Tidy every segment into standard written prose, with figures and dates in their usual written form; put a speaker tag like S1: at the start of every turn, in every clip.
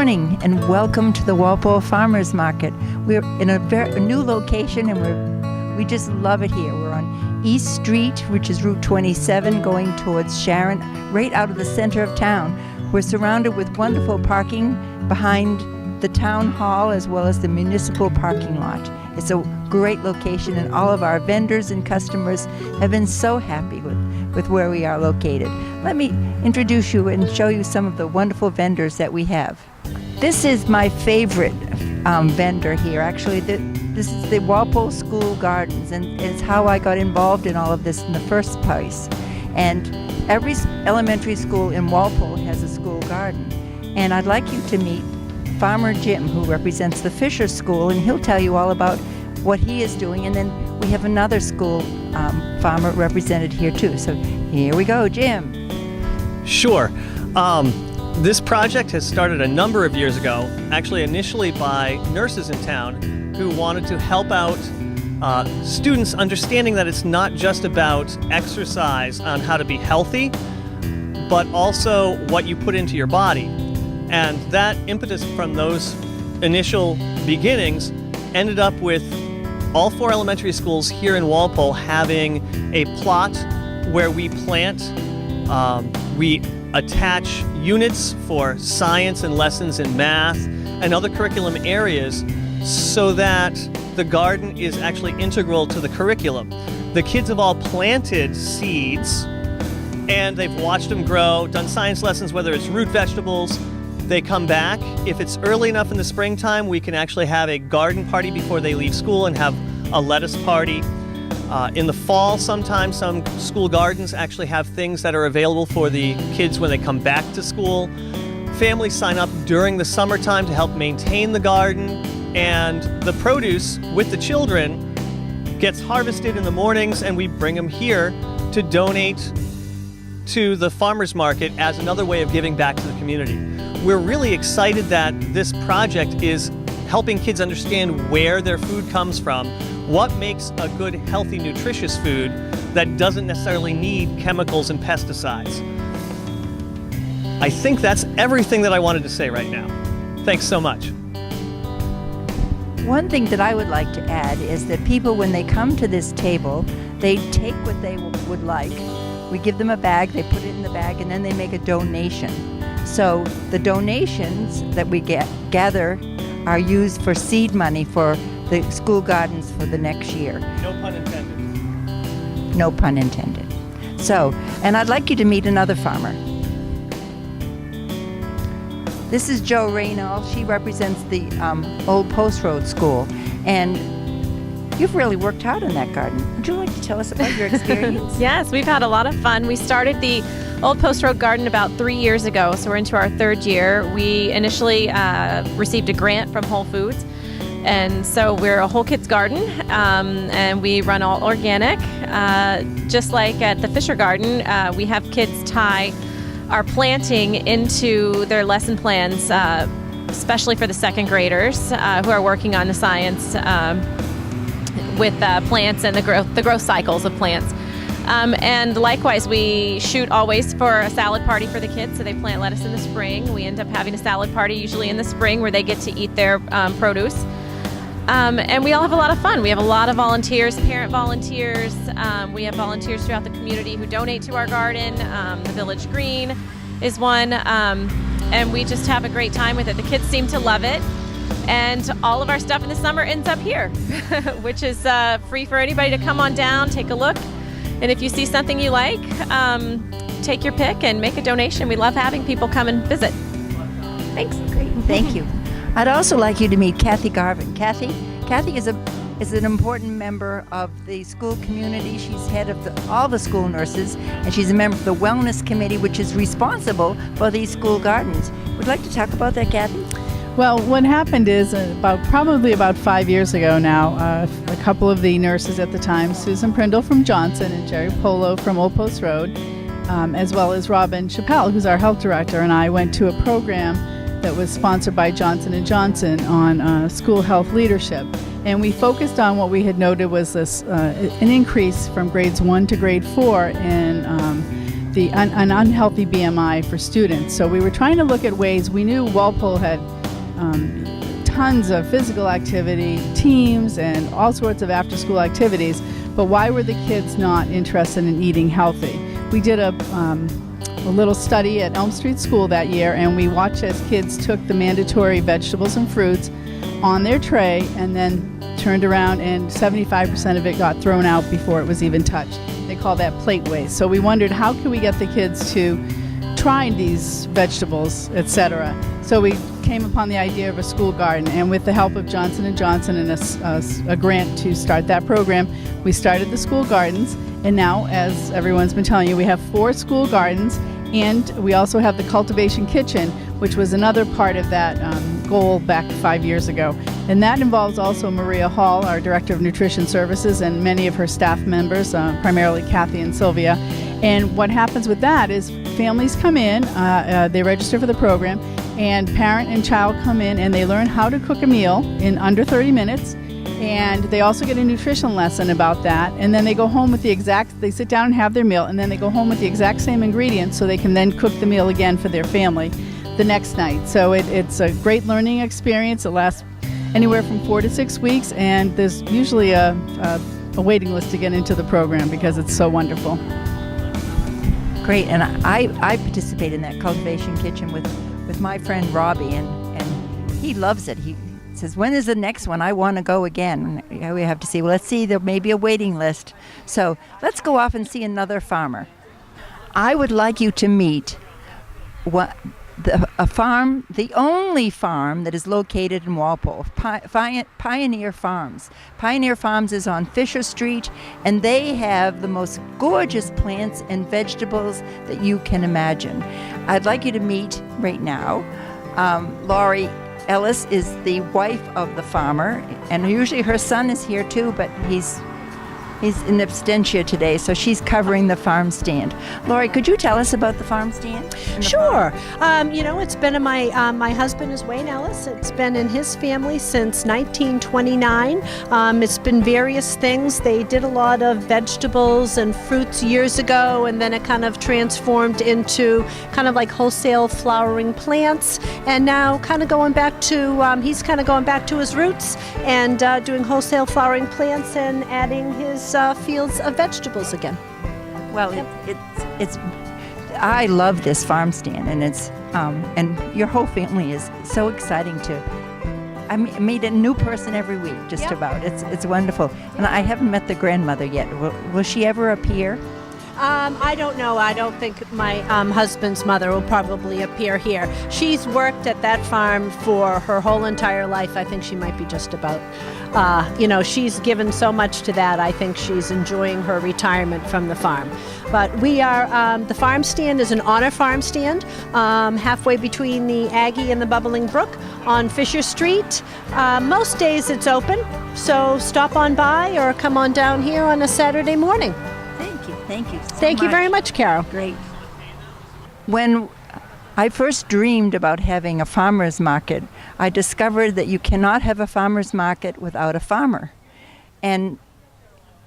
S1: morning and welcome to the Walpole Farmers Market. We're in a new location and we just love it here. We're on East Street, which is Route 27, going towards Sharon, right out of the center of town. We're surrounded with wonderful parking behind the town hall as well as the municipal parking lot. It's a great location and all of our vendors and customers have been so happy with where we are located. Let me introduce you and show you some of the wonderful vendors that we have. This is my favorite vendor here. Actually, this is the Walpole School Gardens, and it's how I got involved in all of this in the first place. And every elementary school in Walpole has a school garden. And I'd like you to meet Farmer Jim, who represents the Fisher School, and he'll tell you all about what he is doing. And then we have another school farmer represented here too. So here we go, Jim.
S2: Sure. This project has started a number of years ago, actually initially by nurses in town who wanted to help out students understanding that it's not just about exercise on how to be healthy, but also what you put into your body. And that impetus from those initial beginnings ended up with all 4 elementary schools here in Walpole having a plot where we plant, we attach units for science and lessons in math and other curriculum areas so that the garden is actually integral to the curriculum. The kids have all planted seeds and they've watched them grow, done science lessons, whether it's root vegetables. They come back. If it's early enough in the springtime, we can actually have a garden party before they leave school and have a lettuce party. In the fall, sometimes some school gardens actually have things that are available for the kids when they come back to school. Families sign up during the summertime to help maintain the garden, and the produce with the children gets harvested in the mornings, and we bring them here to donate to the farmers market as another way of giving back to the community. We're really excited that this project is helping kids understand where their food comes from, what makes a good, healthy, nutritious food that doesn't necessarily need chemicals and pesticides. I think that's everything that I wanted to say right now. Thanks so much.
S1: One thing that I would like to add is that people, when they come to this table, they take what they would like. We give them a bag, they put it in the bag, and then they make a donation. So the donations that we gather are used for seed money for the school gardens for the next year.
S2: No pun intended.
S1: No pun intended. So, and I'd like you to meet another farmer. This is Jo Raynal. She represents the Old Post Road School. And you've really worked hard in that garden. Would you like to tell us about your experience?
S3: Yes, we've had a lot of fun. We started the Old Post Road Garden about 3 years ago, so we're into our 3rd year. We initially received a grant from Whole Foods, and so we're a whole kids garden, and we run all organic. Just like at the Fisher Garden, we have kids tie our planting into their lesson plans, especially for the 2nd graders who are working on the science with plants and the growth cycles of plants. And likewise, we shoot always for a salad party for the kids, so they plant lettuce in the spring. We end up having a salad party usually in the spring where they get to eat their produce. And we all have a lot of fun. We have a lot of volunteers, parent volunteers. We have volunteers throughout the community who donate to our garden. The Village Green is one. And we just have a great time with it. The kids seem to love it. And all of our stuff in the summer ends up here, which is free for anybody to come on down, take a look. And if you see something you like, take your pick and make a donation. We love having people come and visit. Thanks.
S1: Great. Thank you. I'd also like you to meet Kathy Garvin. Kathy is an important member of the school community. She's head of all the school nurses, and she's a member of the wellness committee, which is responsible for these school gardens. Would you like to talk about that, Kathy?
S4: Well, what happened is probably about 5 years ago now, a couple of the nurses at the time, Susan Prindle from Johnson and Jerry Polo from Old Post Road, as well as Robin Chappelle, who's our health director, and I went to a program that was sponsored by Johnson & Johnson on school health leadership. And we focused on what we had noted was an increase from grades 1 to grade 4 in an unhealthy BMI for students. So we were trying to look at ways. We knew Walpole had tons of physical activity, teams, and all sorts of after-school activities. But why were the kids not interested in eating healthy? We did a little study at Elm Street School that year, and we watched as kids took the mandatory vegetables and fruits on their tray and then turned around, and 75% of it got thrown out before it was even touched. They call that plate waste. So we wondered, how can we get the kids to try these vegetables, etc.? So we came upon the idea of a school garden, and with the help of Johnson & Johnson and a grant to start that program, we started the school gardens. And now, as everyone's been telling you, we have 4 school gardens, and we also have the cultivation kitchen, which was another part of that goal back 5 years ago. And that involves also Maria Hall, our Director of Nutrition Services, and many of her staff members, primarily Kathy and Sylvia. And what happens with that is families come in, they register for the program, and parent and child come in and they learn how to cook a meal in under 30 minutes. And they also get a nutrition lesson about that. And then they go home with they sit down and have their meal, and then they go home with the exact same ingredients so they can then cook the meal again for their family the next night. So it's a great learning experience. It lasts anywhere from 4 to 6 weeks, and there's usually a waiting list to get into the program because it's so wonderful.
S1: Great, and I participate in that cultivation kitchen with my friend Robbie, and he loves it. He says, when is the next one? I want to go again. We have to see. Well, let's see. There may be a waiting list. So let's go off and see another farmer. I would like you to meet a farm, the only farm that is located in Walpole, Pioneer Farms. Pioneer Farms is on Fisher Street, and they have the most gorgeous plants and vegetables that you can imagine. I'd like you to meet right now. Laurie Ellis is the wife of the farmer, and usually her son is here too, but he's in absentia today, so she's covering the farm stand. Laurie, could you tell us about the farm stand?
S5: Sure. It's been in my husband is Wayne Ellis. It's been in his family since 1929. It's been various things. They did a lot of vegetables and fruits years ago, and then it kind of transformed into kind of like wholesale flowering plants. And now kind of going back to, he's kind of going back to his roots and doing wholesale flowering plants and adding his fields of vegetables again.
S1: Well, it's I love this farm stand, and it's and your whole family is so exciting I meet a new person every week, just
S5: Yep.
S1: about. It's wonderful, and I haven't met the grandmother yet. Will she ever appear?
S5: I don't know. I don't think my husband's mother will probably appear here. She's worked at that farm for her whole entire life. I think she might be just about, she's given so much to that. I think she's enjoying her retirement from the farm. But we are, the farm stand is an honor farm stand, halfway between the Aggie and the Bubbling Brook on Fisher Street. Most days it's open, so stop on by or come on down here on a Saturday morning.
S1: Thank you.
S5: Thank you very much, Carol.
S1: Great. When I first dreamed about having a farmer's market, I discovered that you cannot have a farmer's market without a farmer. And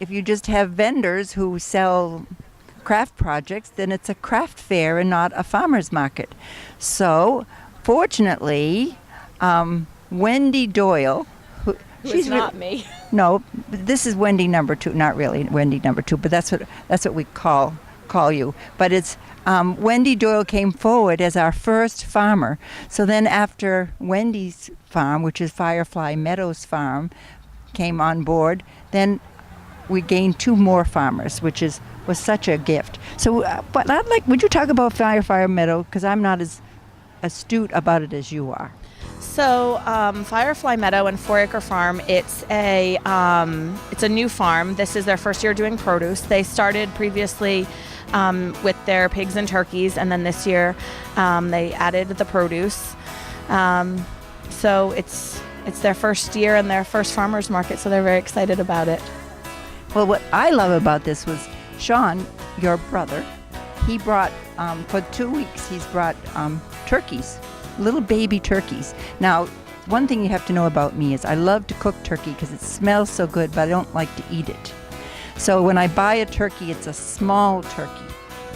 S1: if you just have vendors who sell craft projects, then it's a craft fair and not a farmer's market. So, fortunately, Wendy Doyle,
S3: She's not me.
S1: No, this is Wendy number 2. Not really Wendy number 2, but that's what we call you. But it's Wendy Doyle came forward as our first farmer. So then after Wendy's farm, which is Firefly Meadows Farm, came on board, then we gained 2 more farmers, which was such a gift. So, but would you talk about Firefly Meadow, because I'm not as astute about it as you are.
S6: So Firefly Meadow and 4 Acre Farm, it's a new farm. This is their first year doing produce. They started previously with their pigs and turkeys, and then this year they added the produce. So it's their first year and their first farmers market, so they're very excited about it.
S1: Well, what I love about this was Sean, your brother, he brought, for 2 weeks, he's brought turkeys. Little baby turkeys. Now, one thing you have to know about me is I love to cook turkey because it smells so good, but I don't like to eat it. So when I buy a turkey, it's a small turkey.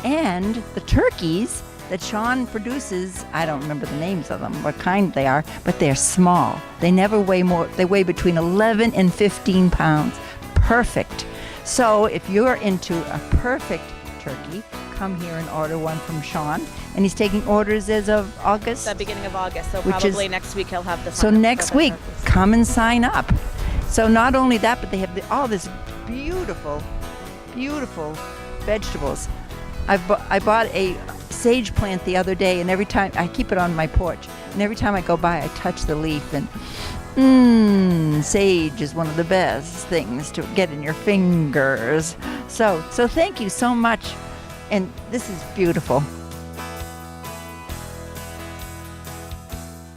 S1: And the turkeys that Sean produces, I don't remember the names of them, what kind they are, but they're small. They never weigh more, they weigh between 11 and 15 pounds. Perfect. So if you're into a perfect turkey, come here and order one from Sean. And he's taking orders as of August?
S6: The beginning of August, so
S1: Which
S6: probably
S1: is-
S6: next week he'll have the
S1: So
S6: sign up
S1: next
S6: for the
S1: week,
S6: turkeys.
S1: come and sign up. So not only that, but they have all this beautiful, beautiful vegetables. I bought a sage plant the other day, and every time I keep it on my porch, and every time I go by, I touch the leaf, and sage is one of the best things to get in your fingers. So thank you so much, and this is beautiful.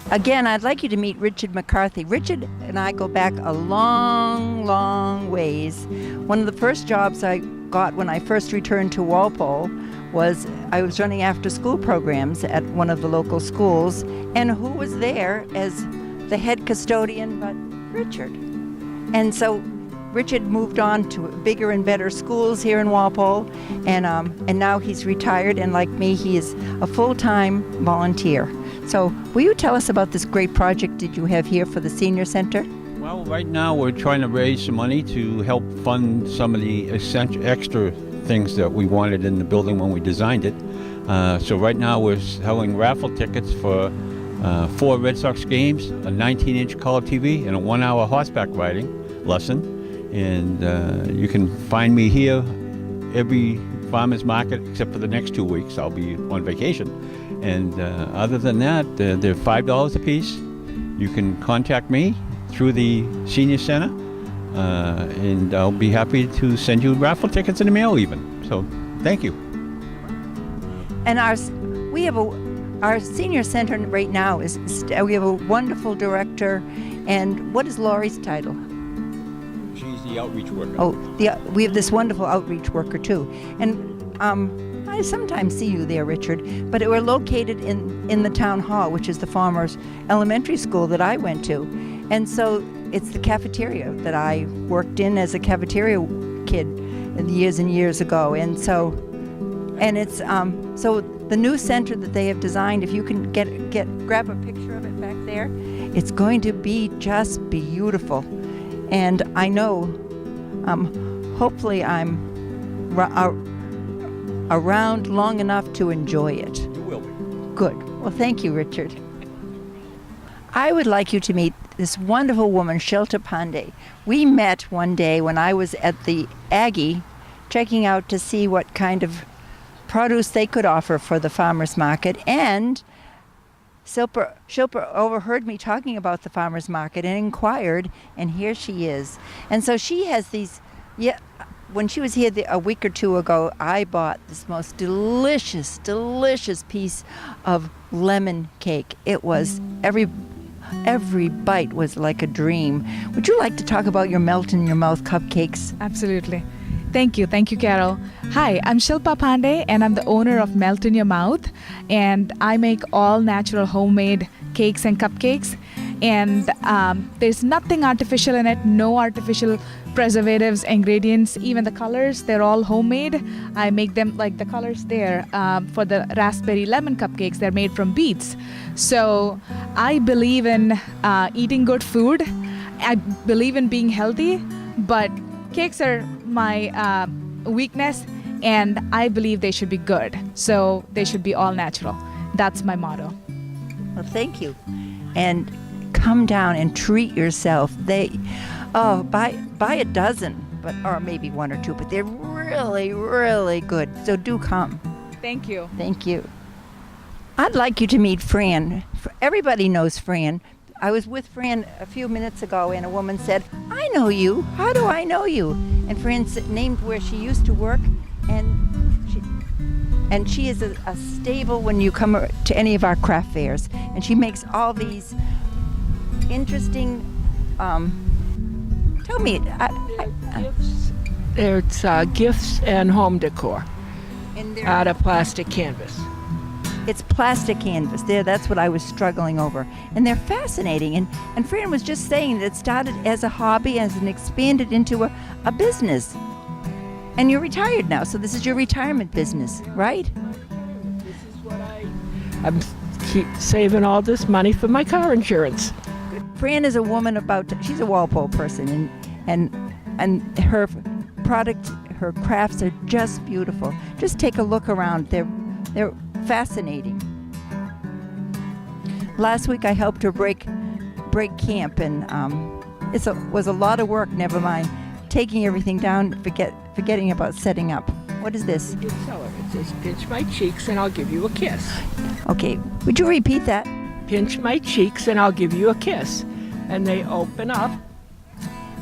S1: Again, I'd like you to meet Richard McCarthy. Richard and I go back a long, long ways. One of the first jobs I got when I first returned to Walpole was I was running after school programs at one of the local schools, and who was there as the head custodian but Richard. And so Richard moved on to bigger and better schools here in Walpole, and now he's retired, and like me, he is a full-time volunteer. So will you tell us about this great project that you have here for the senior center?
S7: Well, right now we're trying to raise some money to help fund some of the extra things that we wanted in the building when we designed it. So right now we're selling raffle tickets for 4 Red Sox games, a 19-inch color TV, and a 1-hour horseback riding lesson. And you can find me here every farmers market except for the next 2 weeks. I'll be on vacation. And other than that, they're $5 a piece. You can contact me through the senior center, and I'll be happy to send you raffle tickets in the mail even. So thank you.
S1: And our senior center right now is, we have a wonderful director, and what is Laurie's title?
S7: She's the outreach worker.
S1: Oh, we have this wonderful outreach worker too. And I sometimes see you there, Richard, but we're located in the town hall, which is the Farmers Elementary School that I went to. And so it's the cafeteria that I worked in as a cafeteria kid years and years ago. And so it's so the new center that they have designed, if you can grab a picture of it back there, it's going to be just beautiful. And I know, hopefully I'm around long enough to enjoy it.
S7: You will be.
S1: Good. Well, thank you, Richard. I would like you to meet this wonderful woman, Shilta Pandey. We met one day when I was at the Aggie, checking out to see what kind of produce they could offer for the farmers market, and Shilpa overheard me talking about the farmers market and inquired, and here she is. And so she has these, when she was here a week or two ago, I bought this most delicious, delicious piece of lemon cake. It was, every bite was like a dream. Would you like to talk about your melt-in-your-mouth cupcakes?
S8: Absolutely. Thank you, Carol. Hi, I'm Shilpa Pandey, and I'm the owner of Melt in Your Mouth, and I make all natural homemade cakes and cupcakes, and there's nothing artificial in it, no artificial preservatives, ingredients, even the colors, they're all homemade. I make them like the colors there for the raspberry lemon cupcakes, they're made from beets. So I believe in eating good food, I believe in being healthy, but cakes are my weakness, and I believe they should be good. So they should be all natural. That's my motto.
S1: Well, thank you. And come down and treat yourself. Buy a dozen, or maybe 1 or 2, but they're really, really good. So do come.
S8: Thank you.
S1: Thank you. I'd like you to meet Fran. Everybody knows Fran. I was with Fran a few minutes ago, and a woman said, "I know you. How do I know you?" And Fran named where she used to work, and she is a staple when you come to any of our craft fairs. And she makes all these interesting. Tell me,
S9: It's gifts and home decor out of plastic canvas.
S1: It's plastic canvas. That's what I was struggling over. And they're fascinating. And Fran was just saying that it started as a hobby and expanded into a business. And you're retired now, so this is your retirement business, right?
S9: This is what I I'm keep saving all this money for my car insurance.
S1: Fran is a woman she's a Walpole person, and her product, her crafts are just beautiful. Just take a look around. They're fascinating. Last week I helped her break camp, and it was a lot of work. Never mind taking everything down, forgetting about setting up. What is this?
S9: Good seller. It says, pinch my cheeks and I'll give you a kiss.
S1: Okay, would you repeat that?
S9: Pinch my cheeks and I'll give you a kiss. And they open up,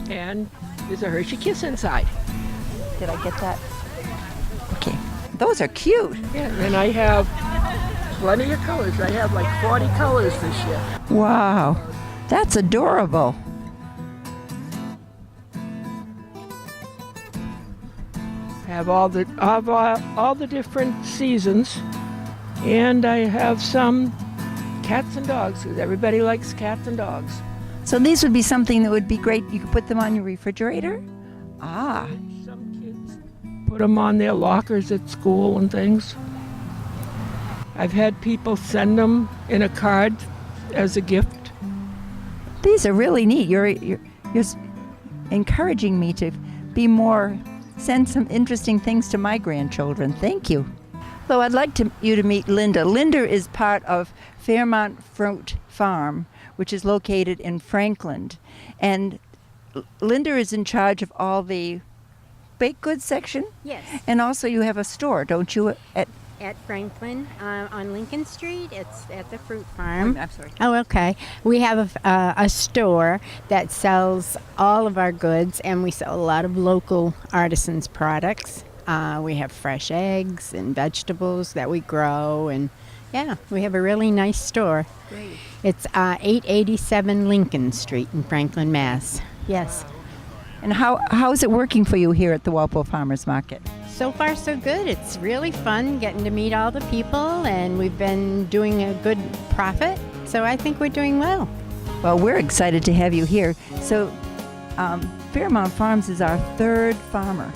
S9: and there's a Hershey Kiss inside.
S1: Did I get that? Okay, those are cute.
S9: Yeah, and I have plenty of colors. I have like 40 colors this year.
S1: Wow, that's adorable.
S9: I have all the different seasons, and I have some cats and dogs, because everybody likes cats and dogs.
S1: So these would be something that would be great. You could put them on your refrigerator? Ah.
S9: Some kids put them on their lockers at school and things. I've had people send them in a card as a gift.
S1: These are really neat. You're encouraging me to send some interesting things to my grandchildren. Thank you. So I'd like you to meet Linda. Linda is part of Fairmont Fruit Farm, which is located in Franklin. And Linda is in charge of all the baked goods section.
S10: Yes.
S1: And also you have a store, don't you,
S10: At Franklin on Lincoln Street. It's at the fruit farm.
S1: I'm sorry.
S10: Oh, okay. We have a store that sells all of our goods, and we sell a lot of local artisans products. We have fresh eggs and vegetables that we grow, and yeah, we have a really nice store.
S1: Great.
S10: It's 887 Lincoln Street in Franklin, Mass. Yes.
S1: And how is it working for you here at the Walpole Farmers Market?
S10: So far, so good. It's really fun getting to meet all the people, and we've been doing a good profit, so I think we're doing well.
S1: Well, we're excited to have you here. So Fairmont Farms is our third farmer,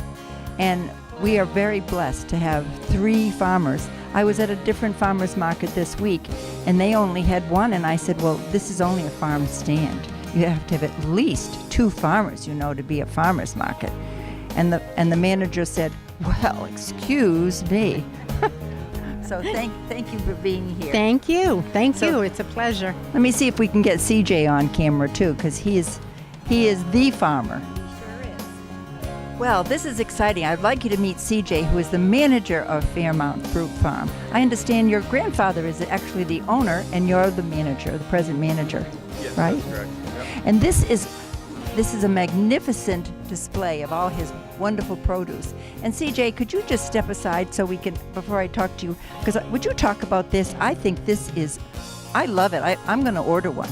S1: and we are very blessed to have 3 farmers. I was at a different farmer's market this week, and they only had 1, and I said, well, this is only a farm stand. You have to have at least 2 farmers, to be a farmer's market. And the manager said, well, excuse me. So thank you for being here.
S10: Thank you. Thank you. It's a pleasure.
S1: Let me see if we can get CJ on camera too, because he is the farmer.
S10: Sure is.
S1: Well, this is exciting. I'd like you to meet CJ, who is the manager of Fairmont Fruit Farm. I understand your grandfather is actually the owner, and you're the manager, the present manager.
S11: Yes,
S1: right?
S11: That's correct. Yep.
S1: And this is a magnificent display of all his wonderful produce. And CJ, could you just step aside so we can, before I talk to you, because would you talk about this? I think I love it. I'm going to order one.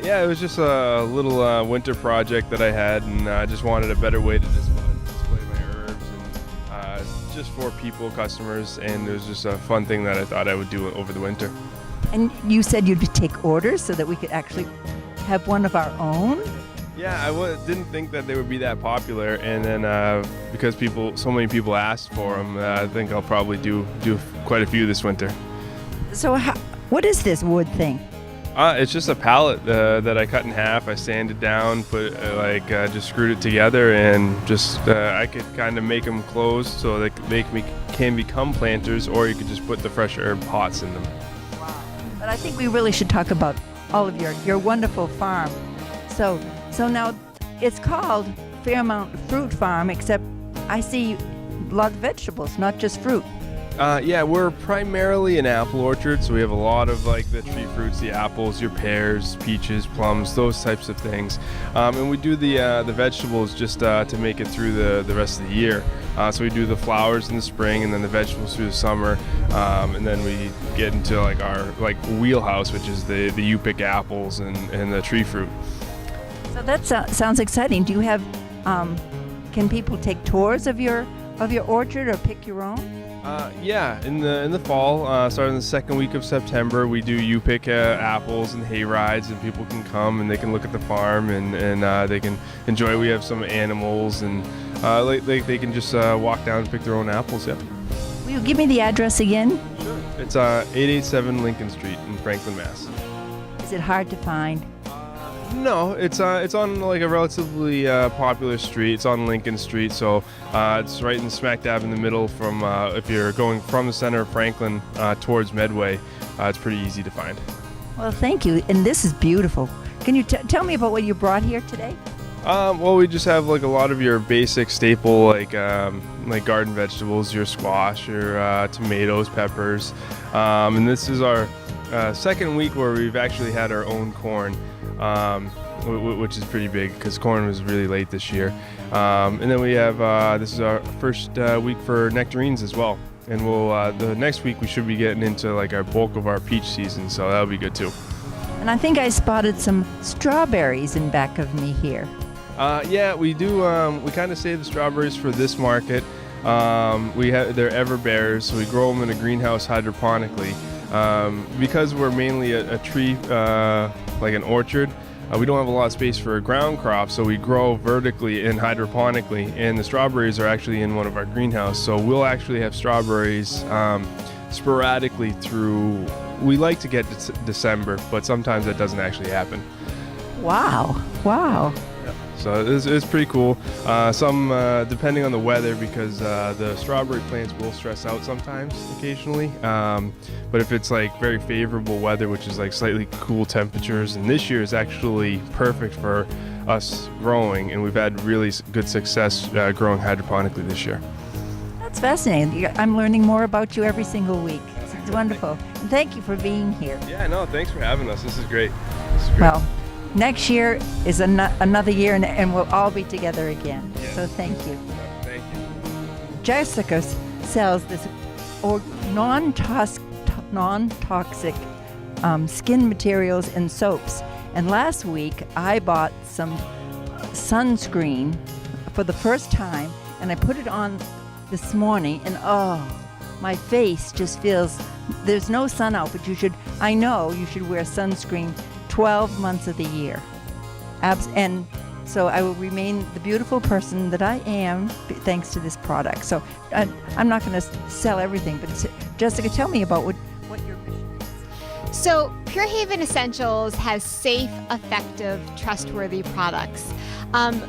S11: Yeah, it was just a little winter project that I had, and I just wanted a better way to display my herbs, and just for people, customers, and it was just a fun thing that I thought I would do over the winter.
S1: And you said you'd take orders so that we could actually have one of our own?
S11: Yeah, I didn't think that they would be that popular, and then because so many people asked for them, I think I'll probably do quite a few this winter.
S1: So what is this wood thing?
S11: It's just a pallet that I cut in half. I sanded down, just screwed it together, and just I could kind of make them close so that they can become planters, or you could just put the fresh herb pots in them.
S1: Wow. But I think we really should talk about all of your wonderful farm. So now it's called Fairmont Fruit Farm, except I see a lot of vegetables, not just fruit.
S11: Yeah, we're primarily an apple orchard, so we have a lot of the tree fruits, the apples, your pears, peaches, plums, those types of things. And we do the vegetables just to make it through the rest of the year. So we do the flowers in the spring, and then the vegetables through the summer, and then we get into our wheelhouse, which is the you pick apples and the tree fruit.
S1: So that sounds exciting. Do you have? Can people take tours of your orchard or pick your own?
S11: Yeah, in the fall, starting the second week of September, we do you pick apples and hay rides, and people can come and they can look at the farm and they can enjoy. We have some animals, and they can just walk down and pick their own apples. Yeah.
S1: Will you give me the address again?
S11: It's 887 Lincoln Street in Franklin, Mass.
S1: Is it hard to find?
S11: No, it's on like a relatively popular street. It's on Lincoln Street, so it's right in smack dab in the middle. From if you're going from the center of Franklin towards Medway, it's pretty easy to find.
S1: Well, thank you. And this is beautiful. Can you tell me about what you brought here today?
S11: Well, we just have like a lot of your basic staple like garden vegetables, your squash, your tomatoes, peppers, and this is our second week where we've actually had our own corn. Which is pretty big because corn was really late this year. And then we have, this is our first week for nectarines as well. And we'll, the next week we should be getting into like our bulk of our peach season, so that'll be good too.
S1: And I think I spotted some strawberries in back of me here.
S11: Yeah, we do, we kind of save the strawberries for this market. They're ever bearers, so we grow them in a greenhouse hydroponically. Because we're mainly a tree, like an orchard, we don't have a lot of space for a ground crop, so we grow vertically and hydroponically, and the strawberries are actually in one of our greenhouses. So we'll actually have strawberries sporadically through, we like to get December, but sometimes that doesn't actually happen.
S1: Wow.
S11: So it's pretty cool. Some depending on the weather, because the strawberry plants will stress out sometimes, occasionally. But if it's like very favorable weather, which is like slightly cool temperatures, and this year is actually perfect for us growing, and we've had really good success growing hydroponically this year.
S1: That's fascinating. I'm learning more about you every single week. It's wonderful. And thank you for being here.
S11: Yeah, no, thanks for having us. This is great.
S1: Well, next year is another year, and we'll all be together again.
S11: Yes.
S1: So thank you.
S11: Thank you.
S1: Jessica sells this non-toxic skin materials and soaps. And last week, I bought some sunscreen for the first time, and I put it on this morning, and my face just feels, there's no sun out, but I know you should wear sunscreen 12 months of the year. And so I will remain the beautiful person that I am thanks to this product. So I'm not going to sell everything, but Jessica, tell me about what your mission is.
S12: So Pure Haven Essentials has safe, effective, trustworthy products.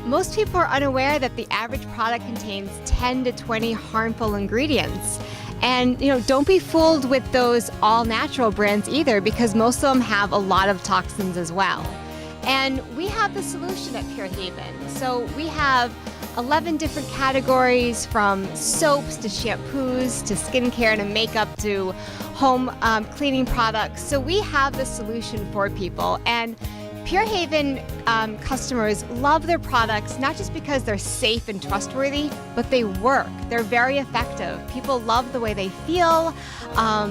S12: Most people are unaware that the average product contains 10 to 20 harmful ingredients. And, don't be fooled with those all-natural brands either, because most of them have a lot of toxins as well. And we have the solution at Pure Haven. So we have 11 different categories, from soaps to shampoos to skincare to makeup to home cleaning products. So we have the solution for people. And Pure Haven customers love their products, not just because they're safe and trustworthy, but they work. They're very effective. People love the way they feel.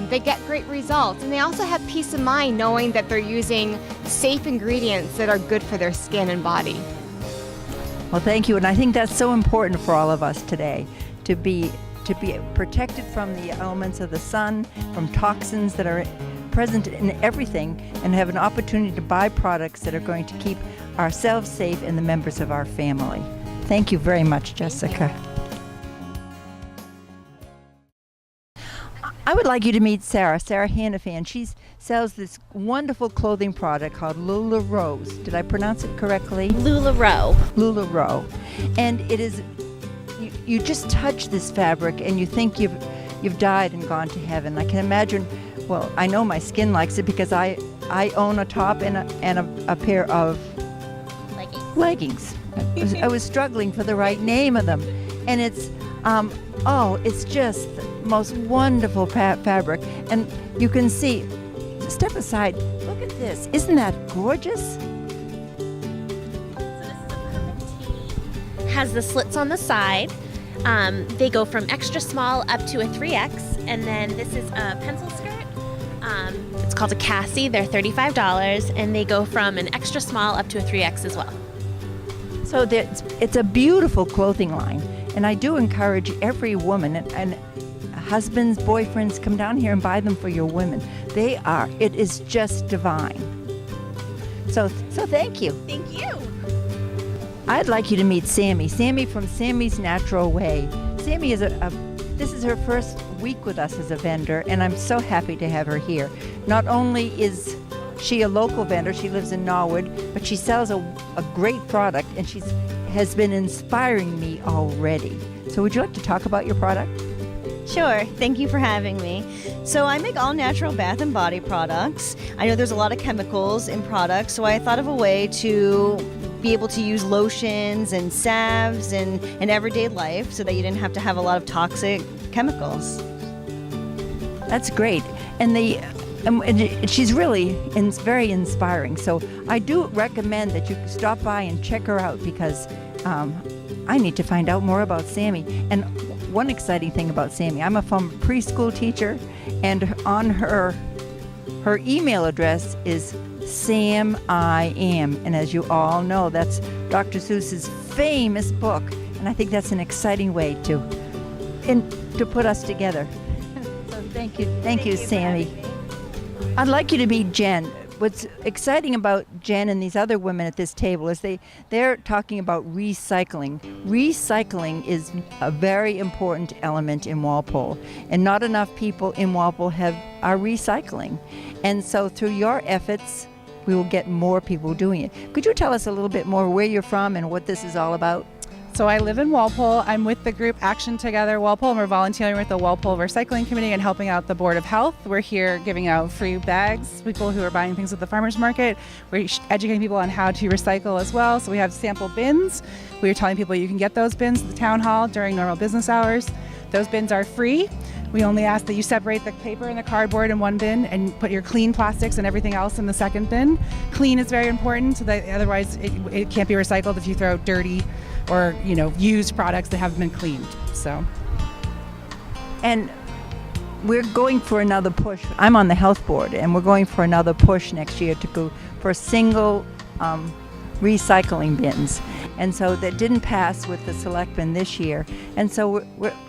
S12: They get great results. And they also have peace of mind knowing that they're using safe ingredients that are good for their skin and body.
S1: Well, thank you. And I think that's so important for all of us today, to be protected from the elements of the sun, from toxins that are present in everything, and have an opportunity to buy products that are going to keep ourselves safe and the members of our family. Thank you very much, Jessica. I would like you to meet Sarah Hannafan. She sells this wonderful clothing product called LuLaRoe. Did I pronounce it correctly?
S13: LuLaRoe.
S1: LuLaRoe. And it is, you just touch this fabric and you think you've died and gone to heaven. I can imagine. Well, I know my skin likes it because I own a top and a pair of leggings. I was struggling for the right name of them, and it's it's just the most wonderful fabric. And you can see. Step aside. Look at this. Isn't that gorgeous?
S13: Has the slits on the side. They go from extra small up to a 3X, and then this is a pencil skirt. It's called a Cassie. They're $35, and they go from an extra small up to a 3X as well.
S1: So it's a beautiful clothing line, and I do encourage every woman and husbands, boyfriends, come down here and buy them for your women. It is just divine. So thank you.
S13: Thank you.
S1: I'd like you to meet Sammy. Sammy from Sammy's Natural Way. Sammy is a This is her first week with us as a vendor, and I'm so happy to have her here. Not only is she a local vendor, she lives in Norwood, but she sells a great product, and she has been inspiring me already. So would you like to talk about your product?
S14: Sure, thank you for having me. So I make all natural bath and body products. I know there's a lot of chemicals in products, so I thought of a way to be able to use lotions and salves in everyday life so that you didn't have to have a lot of toxic chemicals.
S1: That's great. And she's really very inspiring. So I do recommend that you stop by and check her out because I need to find out more about Sammy. And one exciting thing about Sammy, I'm a former preschool teacher, and on her email address is Sam I Am. And as you all know, that's Dr. Seuss's famous book. And I think that's an exciting way to put us together. So thank you, Sammy. I'd like you to meet Jen. What's exciting about Jen and these other women at this table is they're talking about recycling. Recycling is a very important element in Walpole, and not enough people in Walpole are recycling. And so through your efforts, we will get more people doing it. Could you tell us a little bit more where you're from and what this is all about?
S15: So I live in Walpole. I'm with the group Action Together Walpole, and we're volunteering with the Walpole Recycling Committee and helping out the Board of Health. We're here giving out free bags, people who are buying things at the farmers market. We're educating people on how to recycle as well. So we have sample bins. We're telling people you can get those bins at the town hall during normal business hours. Those bins are free. We only ask that you separate the paper and the cardboard in one bin and put your clean plastics and everything else in the second bin. Clean is very important, so that otherwise it can't be recycled if you throw dirty or used products that haven't been cleaned. So,
S1: and we're going for another push. I'm on the health board, and we're going for another push next year to go for single recycling bins. And so that didn't pass with the selectmen this year. And so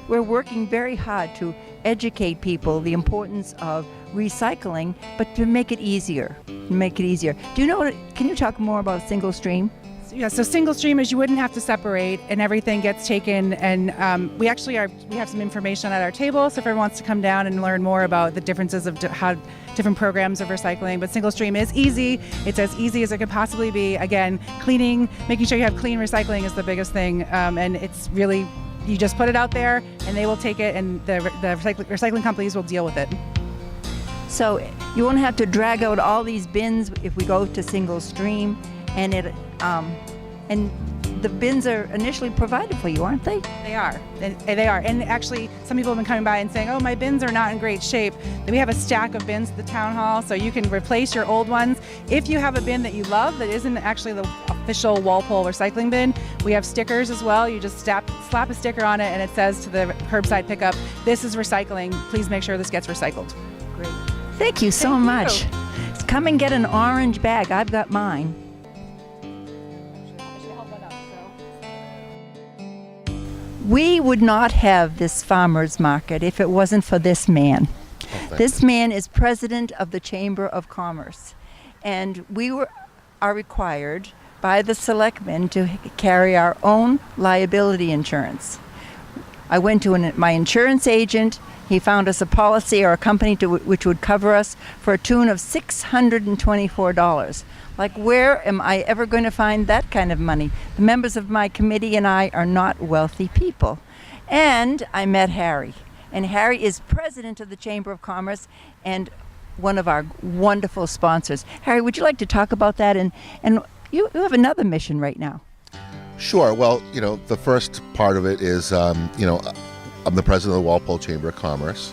S1: we're working very hard to educate people the importance of recycling, but to make it easier. Do you know can you talk more about single stream?
S15: Yeah, so single stream is you wouldn't have to separate and everything gets taken, and we have some information at our table, so if everyone wants to come down and learn more about the differences of how different programs of recycling. But single stream is easy. It's as easy as it could possibly be. Again, cleaning, making sure you have clean recycling is the biggest thing, and it's really, you just put it out there and they will take it, and the recycling companies will deal with it.
S1: So you won't have to drag out all these bins if we go to single stream, and and the bins are initially provided for you, aren't they?
S15: They are. They are. And actually, some people have been coming by and saying, oh, my bins are not in great shape. We have a stack of bins at the town hall, so you can replace your old ones. If you have a bin that you love that isn't actually the official Walpole recycling bin, we have stickers as well. You just slap a sticker on it, and it says to the curbside pickup, this is recycling. Please make sure this gets recycled.
S1: Great. Thank you so much. Come and get an orange bag. I've got mine. We would not have this farmers market if it wasn't for this man. This man is president of the Chamber of Commerce, and we are required by the selectmen to carry our own liability insurance. I went to my insurance agent. He found us a policy or a company which would cover us for a tune of $624. Like, where am I ever going to find that kind of money? The members of my committee and I are not wealthy people. And I met Harry. And Harry is president of the Chamber of Commerce and one of our wonderful sponsors. Harry, would you like to talk about that? And you have another mission right now.
S16: Sure. Well, the first part of it is, I'm the president of the Walpole Chamber of Commerce.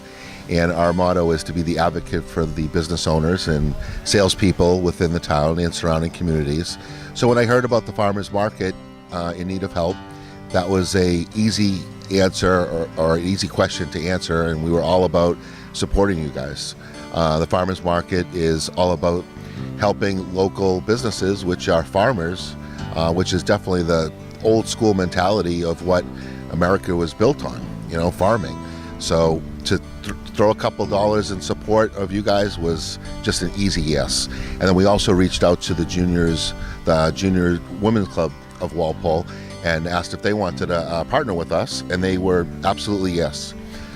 S16: And our motto is to be the advocate for the business owners and salespeople within the town and surrounding communities. So when I heard about the farmers market in need of help, that was a easy answer or an easy question to answer, and we were all about supporting you guys. The farmers market is all about helping local businesses, which are farmers, which is definitely the old school mentality of what America was built on, farming. So to throw a couple dollars in support of you guys was just an easy yes. And then we also reached out to the Junior Women's Club of Walpole and asked if they wanted to partner with us, and they were absolutely yes.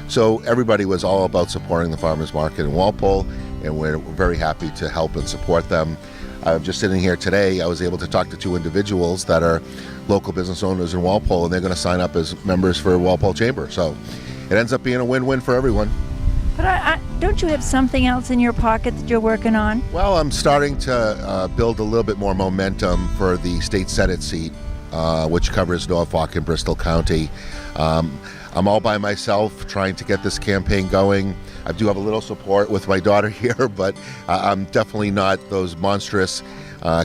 S16: So everybody was all about supporting the farmers market in Walpole, and we're very happy to help and support them. I'm just sitting here today. I was able to talk to 2 individuals that are local business owners in Walpole, and they're going to sign up as members for Walpole Chamber. So it ends up being a win-win for everyone.
S1: But don't you have something else in your pocket that you're working on?
S16: Well, I'm starting to build a little bit more momentum for the state Senate seat, which covers Norfolk and Bristol County. I'm all by myself trying to get this campaign going. I do have a little support with my daughter here, but I'm definitely not those monstrous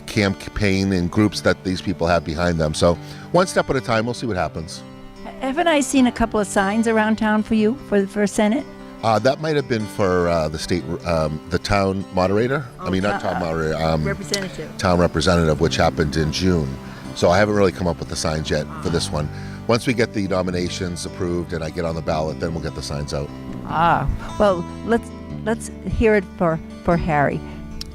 S16: campaign and groups that these people have behind them. So one step at a time, we'll see what happens.
S1: Haven't I seen a couple of signs around town for you for Senate?
S16: That might have been for the state, the town moderator. Not town moderator.
S1: Representative.
S16: Town representative, which happened in June. So I haven't really come up with the signs yet for this one. Once we get the nominations approved and I get on the ballot, then we'll get the signs out.
S1: Well, let's hear it for Harry.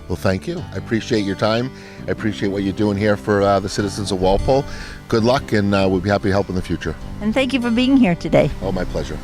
S16: Well, thank you. I appreciate your time. I appreciate what you're doing here for the citizens of Walpole. Good luck, and we'll be happy to help in the future.
S1: And thank you for being here today.
S16: Oh, my pleasure.